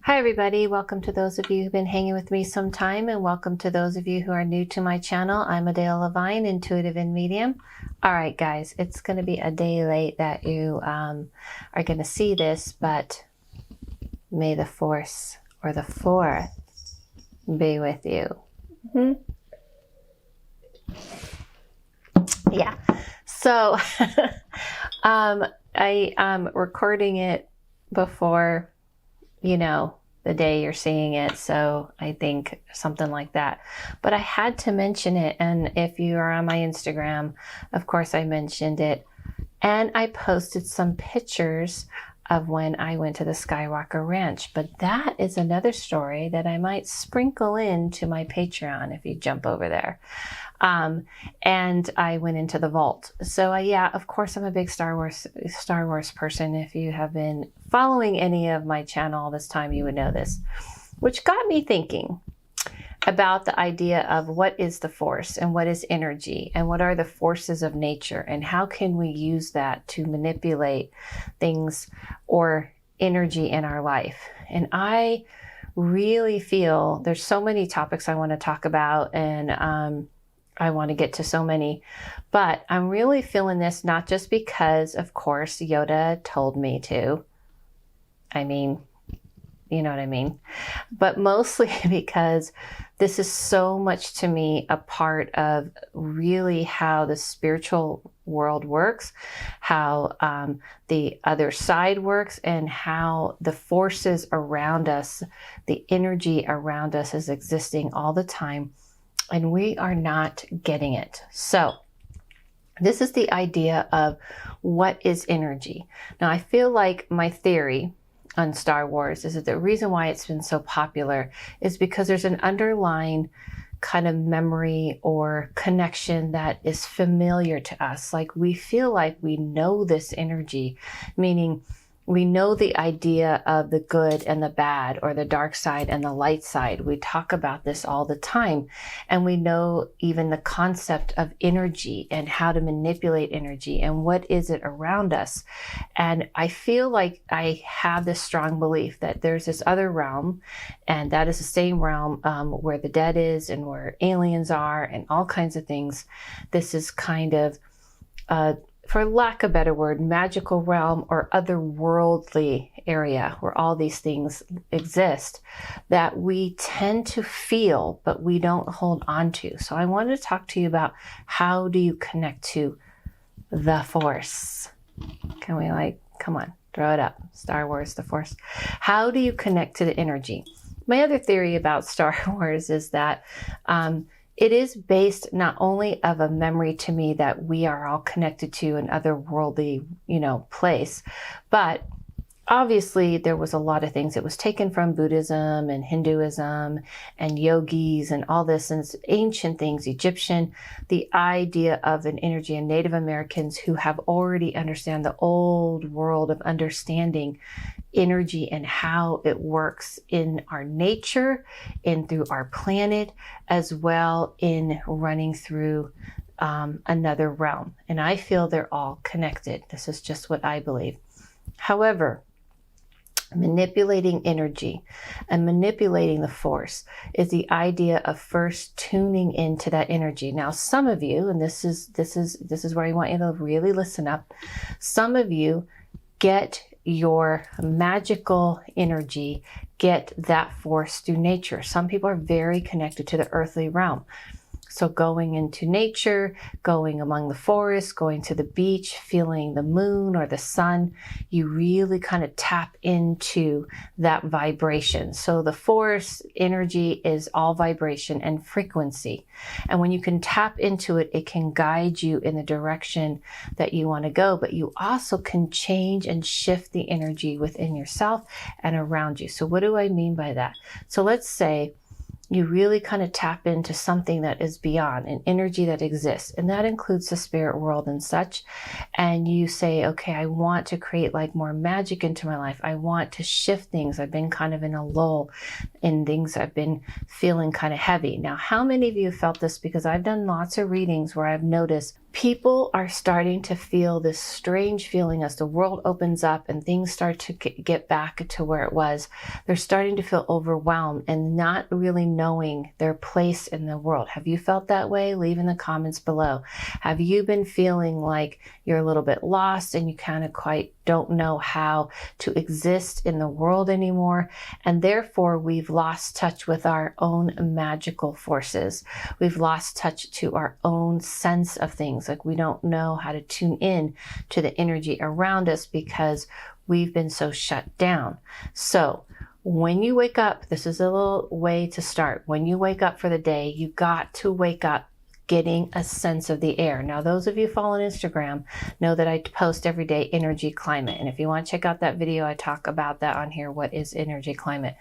Hi everybody, welcome to those of you who've been hanging with me some time, and welcome to those of you who are new to my channel. I'm Adele Levine, intuitive and medium. All right guys, it's going to be a day late that you are going to see this, but may the force or the fourth be with you. Yeah, so I am recording it before the day you're seeing it, so I think something like that, but I had to mention it. And if you are on my Instagram, of course I mentioned it, and I posted some pictures of when I went to the Skywalker Ranch, but that is another story that I might sprinkle into my Patreon if you jump over there. And I went into the vault. So yeah, of course I'm a big Star Wars person. If you have been following any of my channel all this time, you would know this, which got me thinking about the idea of what is the force and what is energy and what are the forces of nature and how can we use that to manipulate things or energy in our life. And I really feel there's so many topics I want to talk about, and I want to get to so many, but I'm really feeling this not just because, of course, Yoda told me to. I mean, you know what I mean? But mostly because this is so much to me a part of really how the spiritual world works, how the other side works, and how the forces around us, the energy around us is existing all the time. And we are not getting it. So this is the idea of what is energy. Now, I feel like my theory on Star Wars is that the reason why it's been so popular is because there's an underlying kind of memory or connection that is familiar to us. Like we feel like we know this energy, meaning we know the idea of the good and the bad, or the dark side and the light side. We talk about this all the time. And we know even the concept of energy and how to manipulate energy and what is it around us. And I feel like I have this strong belief that there's this other realm, and that is the same realm where the dead is and where aliens are and all kinds of things. This is kind of for lack of a better word, magical realm or otherworldly area where all these things exist that we tend to feel, but we don't hold on to. So I wanted to talk to you about how do you connect to the Force? Can we come on, throw it up. Star Wars, the Force. How do you connect to the energy? My other theory about Star Wars is that it is based not only of a memory to me that we are all connected to an otherworldly, place, but obviously there was a lot of things. It was taken from Buddhism and Hinduism and yogis and all this, and ancient things, Egyptian, the idea of an energy, and Native Americans who have already understand the old world of understanding energy and how it works in our nature and through our planet, as well in running through another realm. And I feel they're all connected. This is just what I believe. However, manipulating energy and manipulating the force is the idea of first tuning into that energy. Now, some of you, and this is where I want you to really listen up. Some of you get your magical energy, get that force through nature. Some people are very connected to the earthly realm. So going into nature, going among the forest, going to the beach, feeling the moon or the sun, you really kind of tap into that vibration. So the force energy is all vibration and frequency. And when you can tap into it, it can guide you in the direction that you want to go, but you also can change and shift the energy within yourself and around you. So what do I mean by that? So let's say you really kind of tap into something that is beyond, an energy that exists, and that includes the spirit world and such. And you say, okay, I want to create more magic into my life. I want to shift things. I've been kind of in a lull in things. I've been feeling kind of heavy. Now, how many of you have felt this? Because I've done lots of readings where I've noticed people are starting to feel this strange feeling as the world opens up and things start to get back to where it was. They're starting to feel overwhelmed and not really knowing their place in the world. Have you felt that way? Leave in the comments below. Have you been feeling like you're a little bit lost and you kind of quite don't know how to exist in the world anymore? And therefore, we've lost touch with our own magical forces. We've lost touch to our own sense of things. Like we don't know how to tune in to the energy around us because we've been so shut down. So when you wake up, this is a little way to start. When you wake up for the day, you got to wake up getting a sense of the air. Now, those of you who follow on Instagram know that I post every day energy climate. And if you want to check out that video, I talk about that on here. What is energy climate?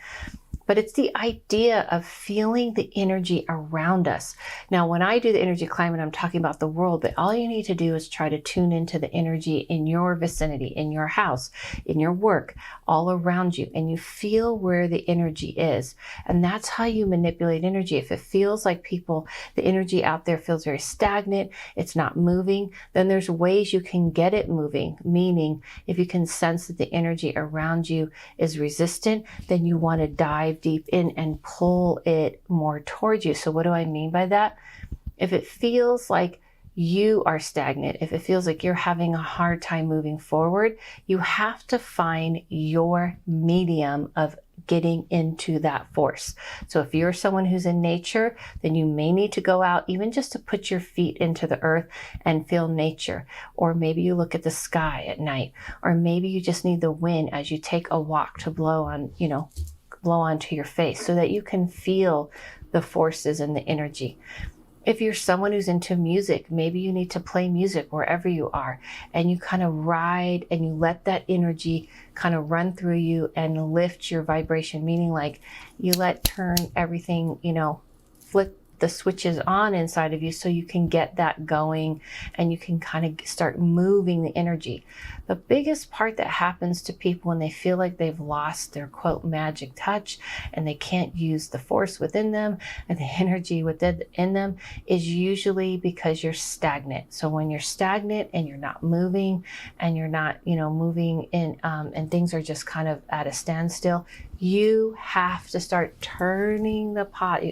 But it's the idea of feeling the energy around us. Now, when I do the energy climate, I'm talking about the world, but all you need to do is try to tune into the energy in your vicinity, in your house, in your work, all around you, and you feel where the energy is. And that's how you manipulate energy. If it feels like the energy out there feels very stagnant, it's not moving, then there's ways you can get it moving. Meaning, if you can sense that the energy around you is resistant, then you want to dive deep in and pull it more towards you. So what do I mean by that? If it feels like you are stagnant, if it feels like you're having a hard time moving forward, you have to find your medium of getting into that force. So if you're someone who's in nature, then you may need to go out even just to put your feet into the earth and feel nature. Or maybe you look at the sky at night, or maybe you just need the wind as you take a walk to blow onto your face so that you can feel the forces and the energy. If you're someone who's into music, maybe you need to play music wherever you are and you kind of ride and you let that energy kind of run through you and lift your vibration, meaning like you turn everything, flip the switches on inside of you so you can get that going and you can kind of start moving the energy. The biggest part that happens to people when they feel like they've lost their quote magic touch and they can't use the force within them and the energy within them is usually because you're stagnant. So when you're stagnant and you're not moving and you're not, moving in and things are just kind of at a standstill, you have to start stirring the pot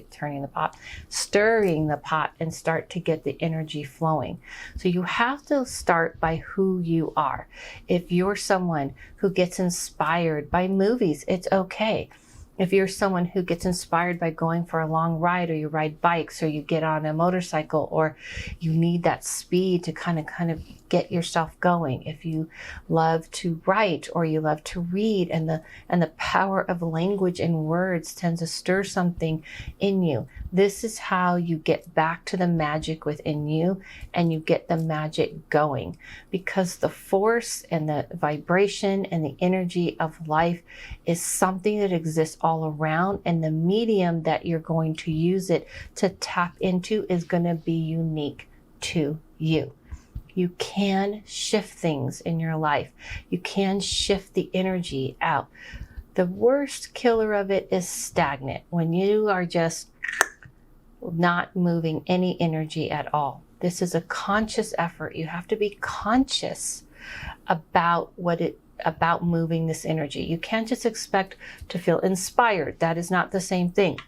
and start to get the energy flowing. So you have to start by who you are. If you're someone who gets inspired by movies, it's okay. If you're someone who gets inspired by going for a long ride, or you ride bikes, or you get on a motorcycle, or you need that speed to kind of get yourself going. If you love to write or you love to read, and the power of language and words tends to stir something in you. This is how you get back to the magic within you and you get the magic going, because the force and the vibration and the energy of life is something that exists all around, and the medium that you're going to use it to tap into is going to be unique to you. You can shift things in your life. You can shift the energy out. The worst killer of it is stagnant, when you are just not moving any energy at all. This is a conscious effort. You have to be conscious about about moving this energy. You can't just expect to feel inspired. That is not the same thing.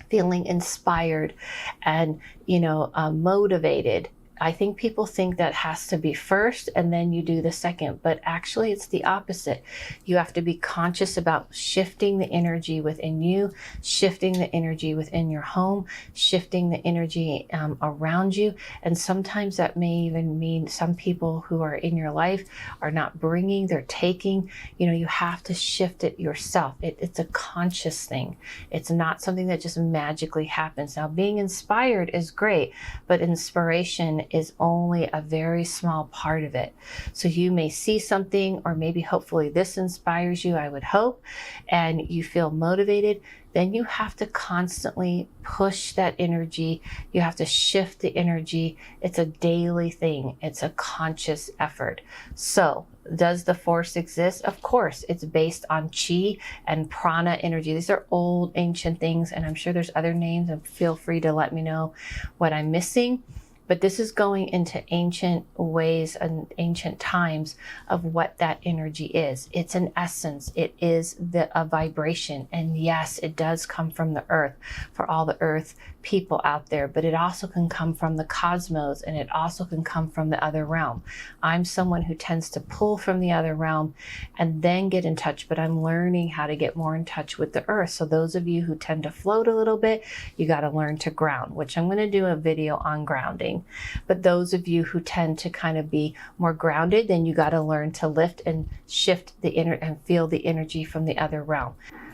Feeling inspired and, motivated. I think people think that has to be first and then you do the second, but actually it's the opposite. You have to be conscious about shifting the energy within you, shifting the energy within your home, shifting the energy around you. And sometimes that may even mean some people who are in your life are not bringing, they're taking. You have to shift it yourself. It's a conscious thing. It's not something that just magically happens. Now, being inspired is great, but inspiration is only a very small part of it. So you may see something, or maybe hopefully this inspires you, I would hope, and you feel motivated. Then you have to constantly push that energy. You have to shift the energy. It's a daily thing. It's a conscious effort. So does the force exist? Of course. It's based on chi and prana energy. These are old, ancient things, and I'm sure there's other names, and feel free to let me know what I'm missing. But this is going into ancient ways and ancient times of what that energy is. It's an essence. It is a vibration. And yes, it does come from the earth for all the earth people out there, but it also can come from the cosmos, and it also can come from the other realm. I'm someone who tends to pull from the other realm and then get in touch, but I'm learning how to get more in touch with the earth. So those of you who tend to float a little bit, you got to learn to ground, which I'm going to do a video on grounding. But those of you who tend to kind of be more grounded, then you got to learn to lift and shift the inner and feel the energy from the other realm.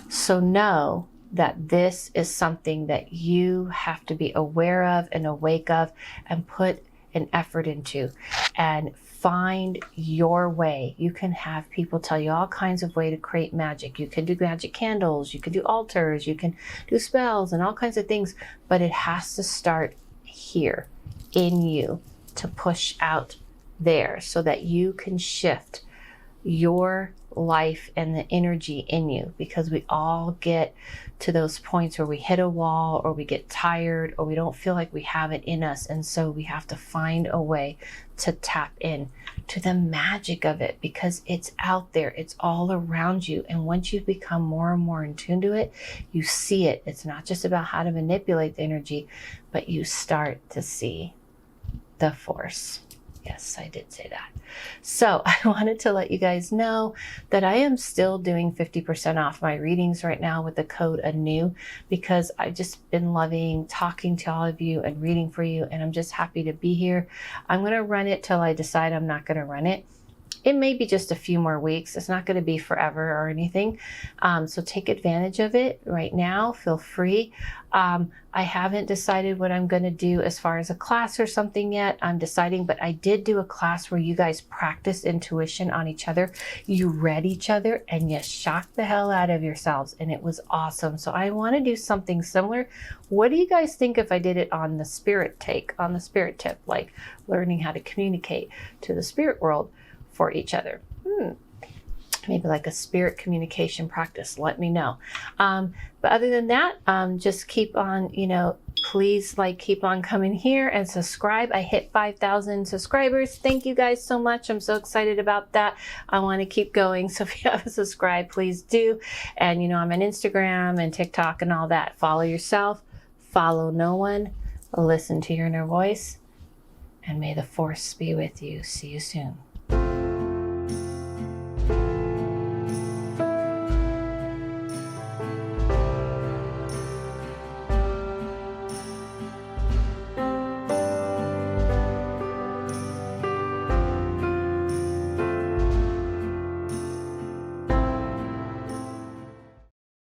So know that this is something that you have to be aware of and awake of and put an effort into and find your way. You can have people tell you all kinds of ways to create magic. You can do magic candles, you can do altars, you can do spells and all kinds of things, but it has to start here in you to push out there so that you can shift your life and the energy in you, because we all get to those points where we hit a wall or we get tired or we don't feel like we have it in us. And so we have to find a way to tap in to the magic of it, because it's out there. It's all around you. And once you become more and more in tune to it, you see it. It's not just about how to manipulate the energy, but you start to see the force. Yes, I did say that. So I wanted to let you guys know that I am still doing 50% off my readings right now with the code ANEW, because I've just been loving talking to all of you and reading for you, and I'm just happy to be here. I'm going to run it till I decide I'm not going to run it. It may be just a few more weeks. It's not going to be forever or anything. So take advantage of it right now. Feel free. I haven't decided what I'm going to do as far as a class or something yet. I'm deciding, but I did do a class where you guys practiced intuition on each other. You read each other and you shocked the hell out of yourselves, and it was awesome. So I want to do something similar. What do you guys think if I did it on the spirit tip, like learning how to communicate to the spirit world for each other? Maybe like a spirit communication practice. Let me know. But other than that, just keep on, please keep on coming here and subscribe. I hit 5,000 subscribers. Thank you guys so much. I'm so excited about that. I want to keep going. So if you haven't subscribed, please do. And I'm on Instagram and TikTok and all that. Follow yourself, follow no one, listen to your inner voice, and may the force be with you. See you soon.